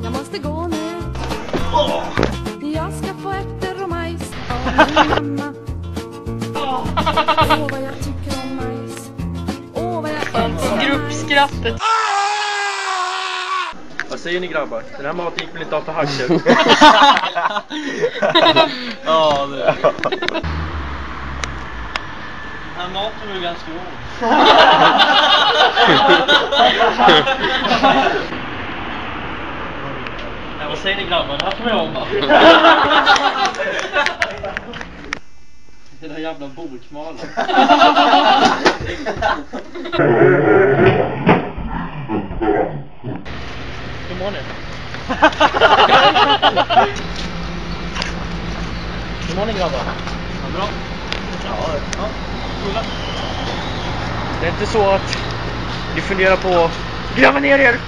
Jag måste gå nu. Jag ska få ärtor och majs av min mamma. Åh, vad jag tycker om majs. Åh, vad jag älskar gruppskrattet. Vad säger ni grabbar? Den här maten gick väl inte av för hacket? Ja, det är. Den här maten är ju ganska god. Ja, vad säger ni grabbar? Det här får jag om va? Den där jävla bokmalen. Hur mår ni? Hur mår ni grabbar? Ja, bra. Ja. Det är inte så att ni funderar på att gräva ner er?